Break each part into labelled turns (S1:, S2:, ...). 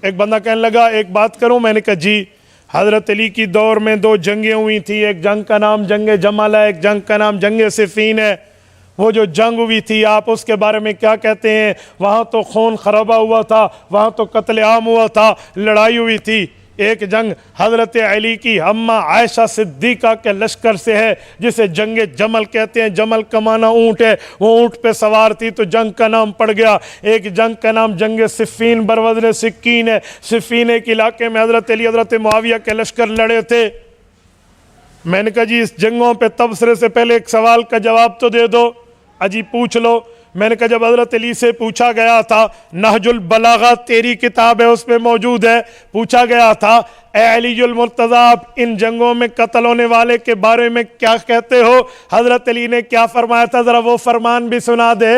S1: ایک بندہ کہنے لگا ایک بات کروں؟ میں نے کہا جی. حضرت علی کی دور میں 2 جنگیں ہوئی تھی، ایک جنگ کا نام جنگ جمل ہے، ایک جنگ کا نام جنگ صفین ہے. وہ جو جنگ ہوئی تھی آپ اس کے بارے میں کیا کہتے ہیں؟ وہاں تو خون خرابہ ہوا تھا، وہاں تو قتل عام ہوا تھا، لڑائی ہوئی تھی. ایک جنگ حضرت علی کی اماں عائشہ صدیقہ کے لشکر سے ہے جسے جنگ جمل کہتے ہیں. جمل کا معنی اونٹ ہے، وہ اونٹ پہ سوار تھی تو جنگ کا نام پڑ گیا. ایک جنگ کا نام جنگ صفین بروزن سکین ہے. صفین ایک علاقے میں حضرت علی حضرت معاویہ کے لشکر لڑے تھے. میں نے کہا جی اس جنگوں پہ تبصرے سے پہلے ایک سوال کا جواب تو دے دو. اجی پوچھ لو. میں نے کہا جب حضرت علی سے پوچھا گیا تھا، نہج البلاغہ تیری کتاب ہے اس پہ موجود ہے، پوچھا گیا تھا اے علی المرتضیٰ آپ ان جنگوں میں قتل ہونے والے کے بارے میں کیا کہتے ہو؟ حضرت علی نے کیا فرمایا تھا؟ ذرا وہ فرمان بھی سنا دے،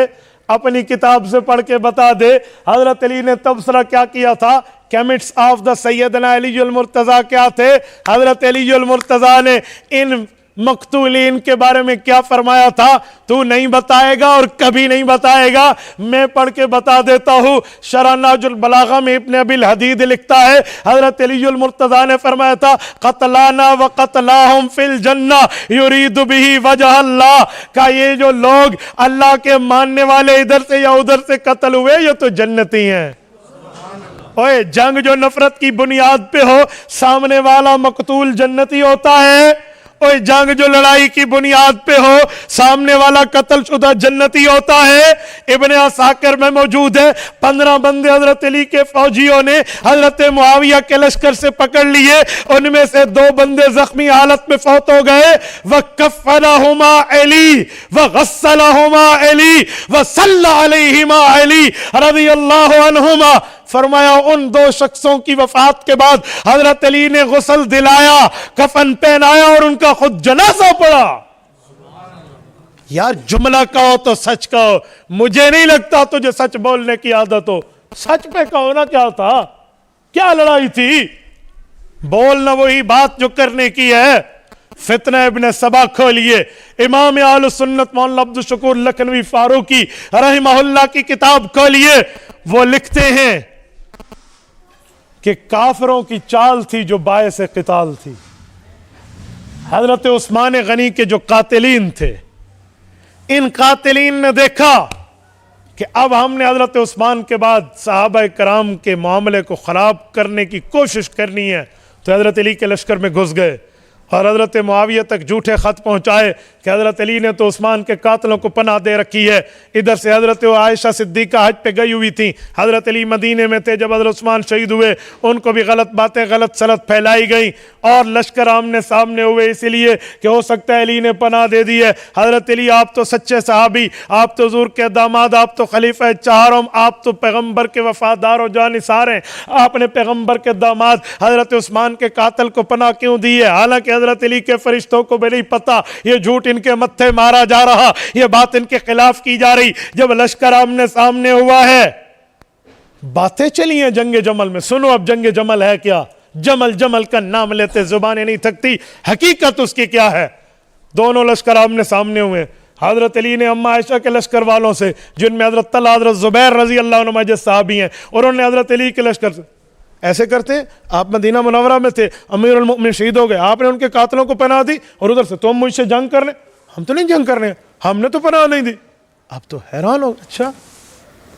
S1: اپنی کتاب سے پڑھ کے بتا دے. حضرت علی نے تبصرہ کیا کیا تھا؟ کیمٹس آف دا سیدنا علی المرتضیٰ کیا تھے؟ حضرت علی المرتضیٰ نے ان مقتولین کے بارے میں کیا فرمایا تھا؟ تو نہیں بتائے گا اور کبھی نہیں بتائے گا، میں پڑھ کے بتا دیتا ہوں. شرح نہج البلاغہ میں ابن ابی الحدید لکھتا ہے حضرت علی المرتضیٰ نے فرمایا تھا قتلانا و قتلاہم فی الجنہ یرید بہ وجہ اللہ، کہ یہ جو لوگ اللہ کے ماننے والے ادھر سے یا ادھر سے قتل ہوئے یہ تو جنتی ہیں. اوے جنگ جو نفرت کی بنیاد پہ ہو سامنے والا مقتول جنتی ہوتا ہے. اوے جنگ جو لڑائی کی بنیاد پہ ہو سامنے والا قتل شدہ جنتی ہوتا ہے. ابن عساکر میں موجود ہے 15 بندے حضرت علی کے فوجیوں نے حضرت معاویہ کے لشکر سے پکڑ لیے، ان میں سے 2 بندے زخمی حالت میں فوت ہو گئے. وَكَفَّنَهُمَا عَلِي وَغَسَّلَهُمَا عَلِي وَصَلَّى عَلَيْهِمَا عَلِي رضی اللہ عنہما. فرمایا ان 2 شخصوں کی وفات کے بعد حضرت علی نے غسل دلایا، کفن پہنایا اور ان کا خود جنازہ پڑا. یار جملہ کہو تو سچ کہو، مجھے نہیں لگتا تجھے سچ بولنے کی عادت ہو. سچ پہ کہو نا کیا تھا، کیا لڑائی تھی، بولنا وہی بات جو کرنے کی ہے. فتنہ ابن سبا کھولیے، امام اہل سنت مولانا عبدالشکور لکھنوی فاروقی رحمہ اللہ کی کتاب کھولیے. وہ لکھتے ہیں کہ کافروں کی چال تھی جو باعث قتال تھی. حضرت عثمان غنی کے جو قاتلین تھے، ان قاتلین نے دیکھا کہ اب ہم نے حضرت عثمان کے بعد صحابہ کرام کے معاملے کو خراب کرنے کی کوشش کرنی ہے، تو حضرت علی کے لشکر میں گھس گئے اور حضرت معاویہ تک جھوٹے خط پہنچائے کہ حضرت علی نے تو عثمان کے قاتلوں کو پناہ دے رکھی ہے. ادھر سے حضرت عائشہ صدیقہ حج پہ گئی ہوئی تھی، حضرت علی مدینے میں تھے جب حضرت عثمان شہید ہوئے، ان کو بھی غلط باتیں غلط سلط پھیلائی گئیں اور لشکر آمنے سامنے ہوئے اسی لیے کہ ہو سکتا ہے علی نے پناہ دے دی ہے. حضرت علی آپ تو سچے صحابی، آپ تو حضور کے داماد، آپ تو خلیفہ چہارم، آپ تو پیغمبر کے وفادار و جانثار ہیں، آپ نے پیغمبر کے داماد حضرت عثمان کے قاتل کو پناہ کیوں دی ہے؟ حالانکہ حضرت علی کے فرشتوں کو بھی نہیں پتا یہ جھوٹ ان کے متھے مارا جا رہا، یہ بات ان کے خلاف کی جا رہی. جب لشکر آمنے سامنے ہوا ہے، باتیں چلی ہیں جنگ جمل میں. سنو اب جنگ جمل ہے کیا. جمل جمل کا نام لیتے زبانیں نہیں تھکتی، حقیقت اس کی کیا ہے. دونوں لشکر آمنے سامنے ہوئے. حضرت علی نے اما عائشہ کے لشکر والوں سے، جن میں حضرت طلحہ حضرت زبیر رضی اللہ عنہ جو صحابی ہیں، اور انہوں نے حضرت علی کے لشکر سے ایسے کرتے ہیں. آپ مدینہ منورہ میں تھے، امیر المؤمنین شہید ہو گئے، آپ نے ان کے قاتلوں کو پناہ دی، اور ادھر سے تم مجھ سے جنگ کرنے. ہم تو نہیں جنگ کرنے، ہم نے تو پناہ نہیں دی. آپ تو حیران ہو، اچھا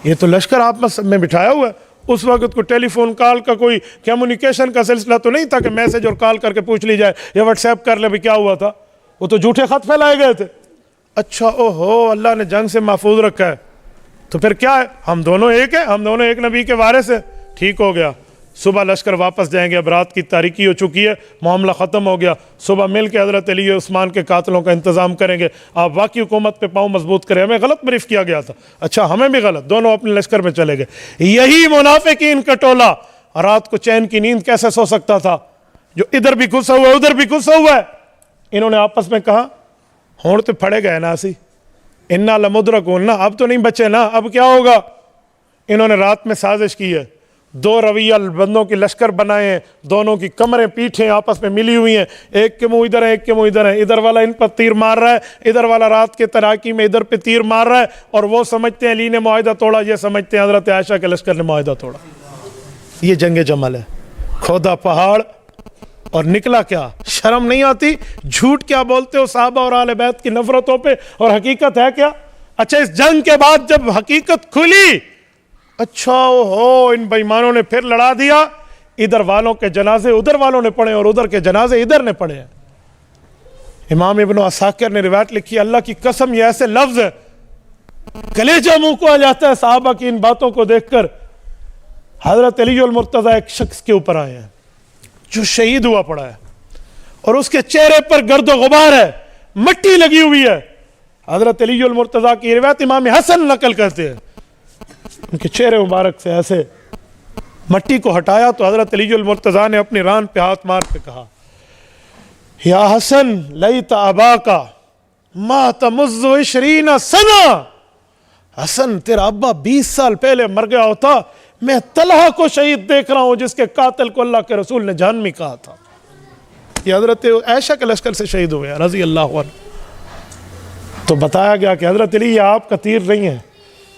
S1: یہ تو لشکر آپ میں بٹھایا ہوا ہے. اس وقت کو ٹیلی فون کال کا کوئی کمیونیکیشن کا سلسلہ تو نہیں تھا کہ میسج اور کال کر کے پوچھ لی جائے یا واٹس ایپ کر لے بھی کیا ہوا تھا. وہ تو جھوٹے خط پھیلائے گئے تھے. اچھا اوہو اللہ نے جنگ سے محفوظ رکھا ہے، تو پھر کیا ہے، ہم دونوں ایک ہیں، ہم دونوں ایک نبی کے وارث ہیں. ٹھیک ہو گیا. صبح لشکر واپس جائیں گے، اب رات کی تاریکی ہو چکی ہے، معاملہ ختم ہو گیا. صبح مل کے حضرت علی عثمان کے قاتلوں کا انتظام کریں گے. آپ واقعی حکومت پہ پاؤں مضبوط کریں. ہمیں غلط بریف کیا گیا تھا، اچھا ہمیں بھی غلط. دونوں اپنے لشکر میں چلے گئے. یہی منافقین کا ٹولہ رات کو چین کی نیند کیسے سو سکتا تھا، جو ادھر بھی گھسا ہوا ہے ادھر بھی گھسا ہوا ہے. انہوں نے آپس میں کہا ہونٹ تو پھڑے گئے نا سی، انا لمدرکون نا، اب تو نہیں بچے نا، اب کیا ہوگا. انہوں نے رات میں سازش کی ہے، 2 رویہ بندوں کی لشکر بنائے ہیں، دونوں کی کمریں پیٹھیں آپس میں ملی ہوئی ہیں، ایک کے منہ ادھر ہے ایک کے منہ ادھر ہے. ادھر والا ان پر تیر مار رہا ہے، ادھر والا رات کے تراکی میں ادھر پہ تیر مار رہا ہے. اور وہ سمجھتے ہیں علی نے معاہدہ توڑا، یہ سمجھتے ہیں حضرت عائشہ کے لشکر نے معاہدہ توڑا. یہ جنگ جمل ہے. کھودا پہاڑ اور نکلا کیا؟ شرم نہیں آتی؟ جھوٹ کیا بولتے ہو صحابہ اور اہل بیت کی نفرتوں پہ، اور حقیقت ہے کیا؟ اچھا اس جنگ کے بعد جب حقیقت کھلی، اچھا ہو ان بےایمانوں نے پھر لڑا دیا، ادھر والوں کے جنازے ادھر والوں نے پڑھے اور ادھر کے جنازے ادھر نے پڑھے ہیں. امام ابن عساکر نے روایت لکھی، اللہ کی قسم یہ ایسے لفظ ہے کلیجہ منہ کو آ جاتا ہے صحابہ کی ان باتوں کو دیکھ کر. حضرت علی المرتضیٰ ایک شخص کے اوپر آئے ہیں جو شہید ہوا پڑا ہے اور اس کے چہرے پر گرد و غبار ہے، مٹی لگی ہوئی ہے. حضرت علی المرتضیٰ کی روایت امام حسن نقل کرتے ہیں، ان کے چہرے مبارک سے ایسے مٹی کو ہٹایا تو حضرت علی المرتضیٰ نے اپنی ران پہ ہاتھ مار کے کہا، یا حسن لیت اباکا مات منذ 20 سنہ. حسن تیرا ابا 20 سال پہلے مر گیا ہوتا، میں طلحہ کو شہید دیکھ رہا ہوں جس کے قاتل کو اللہ کے رسول نے جہنمی کہا تھا. یہ حضرت عائشہ کے لشکر سے شہید ہوئے رضی اللہ عنہ. تو بتایا گیا کہ حضرت علی یہ آپ کا تیر نہیں ہے،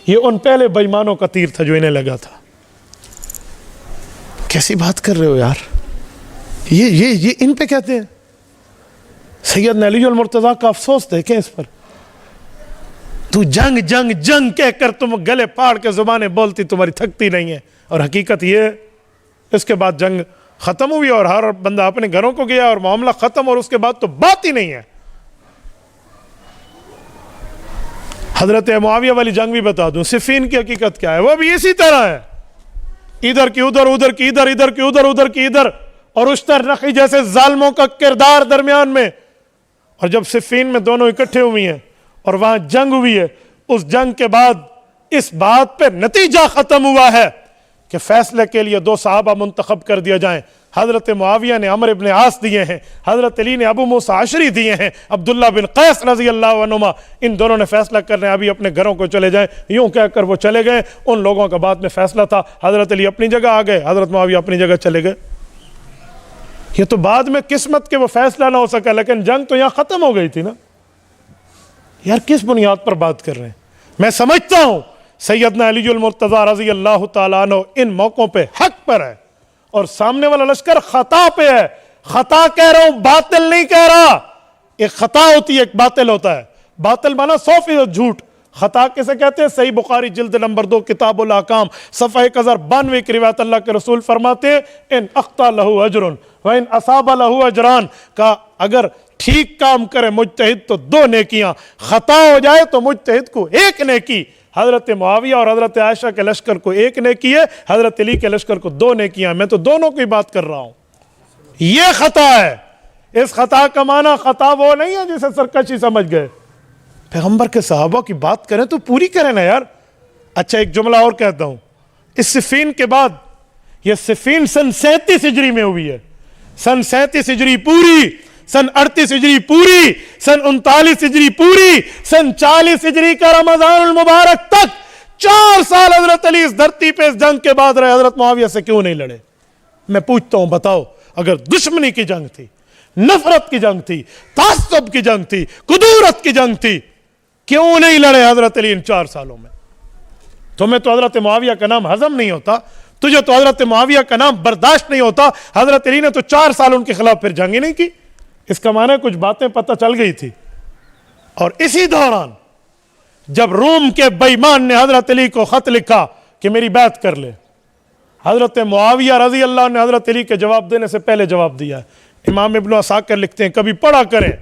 S1: یہ ان پہلے بےایمانوں کا تیر تھا جو انہیں لگا تھا. کیسی بات کر رہے ہو یار، یہ ان پہ کہتے ہیں. سیدنا علی المرتضیٰ کا افسوس دیکھیں اس پر. تو جنگ جنگ جنگ کہہ کر تم گلے پاڑ کے زبانیں بولتی، تمہاری تھکتی نہیں ہے. اور حقیقت یہ اس کے بعد جنگ ختم ہوئی اور ہر بندہ اپنے گھروں کو گیا اور معاملہ ختم، اور اس کے بعد تو بات ہی نہیں ہے. حضرت معاویہ والی جنگ بھی بتا دوں، صفین کی حقیقت کیا ہے، وہ بھی اسی طرح ہے. ادھر کی ادھر، ادھر کی ادھر، ادھر کی ادھر، ادھر کی ادھر، اور اشتر نقی جیسے ظالموں کا کردار درمیان میں. اور جب صفین میں دونوں اکٹھے ہوئی ہیں اور وہاں جنگ ہوئی ہے، اس جنگ کے بعد اس بات پہ نتیجہ ختم ہوا ہے کہ فیصلے کے لیے 2 صحابہ منتخب کر دیا جائیں. حضرت معاویہ نے عمرو ابن عاص دیے ہیں، حضرت علی نے ابو موسیٰ عشری دیے ہیں، عبداللہ بن قیس رضی اللہ عنہما. ان دونوں نے فیصلہ کرنے ابھی اپنے گھروں کو چلے جائیں. یوں کہہ کر وہ چلے گئے. ان لوگوں کا بعد میں فیصلہ تھا، حضرت علی اپنی جگہ آ گئے، حضرت معاویہ اپنی جگہ چلے گئے. یہ تو بعد میں قسمت کے وہ فیصلہ نہ ہو سکا، لیکن جنگ تو یہاں ختم ہو گئی تھی نا. یار کس بنیاد پر بات کر رہے ہیں؟ میں سمجھتا ہوں سیدنا علی المرتضیٰ رضی اللہ تعالیٰ عنہ ان موقعوں پہ حق پر ہے، اور سامنے والا لشکر خطا پہ ہے. خطا کہہ رہا ہوں، باطل نہیں کہہ رہا. ایک خطا ہوتی ہے، ایک باطل ہوتا ہے. باطل مانا 100% جھوٹ. خطا کسے کہتے ہیں؟ صحیح بخاری جلد نمبر 2 کتاب الاحکام صفحہ 1092 کی روایت اللہ کے رسول فرماتے ہیں، ان اخطا لہو اجر وان اصاب لہو اجران، کا اگر ٹھیک کام کرے مجتہد تو 2 نیکیاں، خطا ہو جائے تو مجتہد کو 1 نیکی. حضرت معاویہ اور حضرت عائشہ کے لشکر کو 1 نیکی ہے، حضرت علی کے لشکر کو 2 نیکیاں. میں تو دونوں کی بات کر رہا ہوں. یہ خطا ہے. اس خطا کا معنی خطا وہ نہیں ہے جسے سرکشی سمجھ گئے. پیغمبر کے صحابہ کی بات کریں تو پوری کریں نا یار. اچھا ایک جملہ اور کہتا ہوں، اس صفین کے بعد، یہ صفین سن 37 ہجری میں ہوئی ہے. سن 37 ہجری پوری، سن 38 ہجری پوری، سن 39 ہجری پوری، سن 40 ہجری کا رمضان المبارک تک 4 سال حضرت علی اس دھرتی پہ اس جنگ کے بعد رہے. حضرت معاویہ سے کیوں نہیں لڑے؟ میں پوچھتا ہوں، بتاؤ. اگر دشمنی کی جنگ تھی، نفرت کی جنگ تھی، تعصب کی جنگ تھی، کدورت کی جنگ تھی، کیوں نہیں لڑے حضرت علی ان 4 سالوں میں؟ تمہیں تو حضرت معاویہ کا نام ہضم نہیں ہوتا، تجھے تو حضرت معاویہ کا نام برداشت نہیں ہوتا. حضرت علی نے تو 4 سال ان کے خلاف پھر جنگ ہی نہیں کی. اس کا معنی کچھ باتیں پتہ چل گئی تھی. اور اسی دوران جب روم کے بے ایمان نے حضرت علی کو خط لکھا کہ میری بیعت کر لے، حضرت معاویہ رضی اللہ عنہ نے حضرت علی کے جواب دینے سے پہلے جواب دیا ہے. امام ابن عساکر لکھتے ہیں، کبھی پڑھا کریں،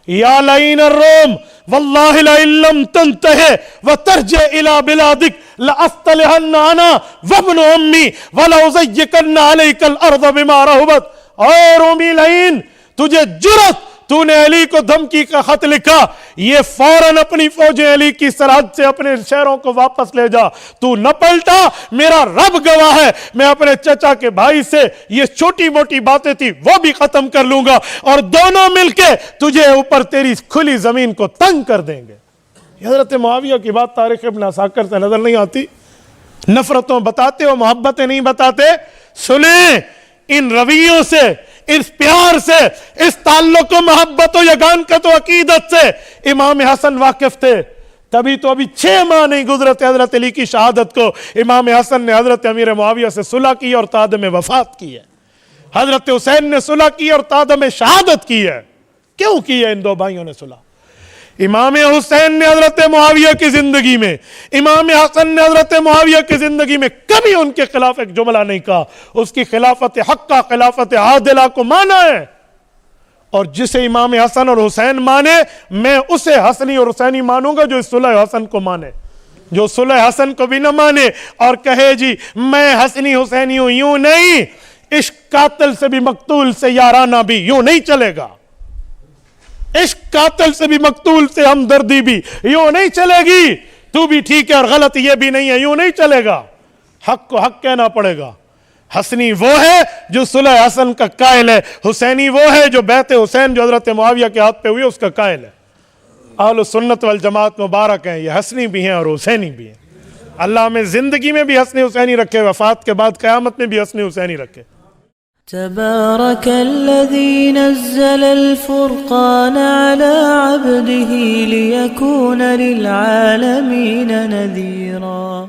S1: یا لعین الروم واللہ لئن لم تنتہے وترجع الی بلادک لاصطلحن انا وابن امی ولازیکن علیک الارض بما رحبت. اے رومی لعین، تجھے جرت، تو نے علی کو دھمکی کا خط لکھا، یہ فوراً اپنی فوجیں علی کی سرحد سے اپنے شہروں کو واپس لے جا. تو نہ پلٹا، میرا رب گواہ ہے، میں اپنے چچا کے بھائی سے یہ چھوٹی موٹی باتیں تھی وہ بھی ختم کر لوں گا، اور دونوں مل کے تجھے اوپر تیری کھلی زمین کو تنگ کر دیں گے. حضرت معاویہ کی بات تاریخ ابن عساکر سے نظر نہیں آتی؟ نفرتوں بتاتے ہو، محبتیں نہیں بتاتے. سنیں، ان رویوں سے، اس پیار سے، اس تعلق و محبت و یگانکت و عقیدت سے امام حسن واقف تھے. تبھی تو ابھی 6 ماہ نہیں گزرے تھے حضرت علی کی شہادت کو، امام حسن نے حضرت امیر معاویہ سے صلح کی اور تادم وفات کی ہے، حضرت حسین نے صلح کی اور تادم شہادت کی ہے۔ کیوں کی ہے ان دو بھائیوں نے صلح؟ امام حسین نے حضرت معاویہ کی زندگی میں، امام حسن نے حضرت معاویہ کی زندگی میں کبھی ان کے خلاف ایک جملہ نہیں کہا، اس کی خلافت حقہ، خلافت عادلہ کو مانا ہے، اور جسے امام حسن اور حسین مانے میں اسے حسنی اور حسینی مانوں گا جو اس صلح حسن کو مانے۔ جو صلح حسن کو بھی نہ مانے اور کہے جی میں حسنی حسینی ہوں، یوں نہیں، عشق قاتل سے بھی مقتول سے یارانہ بھی، یوں نہیں چلے گا، عشق قاتل سے بھی مقتول سے ہمدردی بھی یوں نہیں چلے گی، تو بھی ٹھیک ہے اور غلط یہ بھی نہیں ہے، یوں نہیں چلے گا، حق کو حق کہنا پڑے گا۔ حسنی وہ ہے جو صلح حسن کا قائل ہے، حسینی وہ ہے جو بیعت حسین جو حضرت معاویہ کے ہاتھ پہ ہوئی اس کا قائل ہے۔ اہل سنت والجماعت مبارک ہیں، یہ حسنی بھی ہیں اور حسینی بھی ہیں۔ اللہ ہمیں زندگی میں بھی حسنی حسینی رکھے، وفات کے بعد قیامت میں بھی حسنی حسینی رکھے۔
S2: تبارك الذي نزل الفرقان على عبده ليكون للعالمين نذيرا